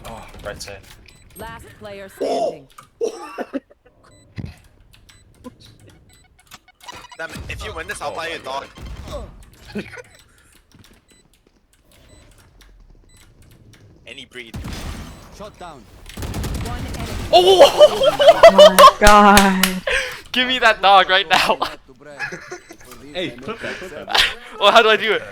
Oh, right side. Last player standing. Damn it, if you win this, I'll buy you a dog. Any breed. Shot down. One enemy. Oh my god. Give me that dog right now. Hey, Hey, clip that, clip that. Well, how do I do it?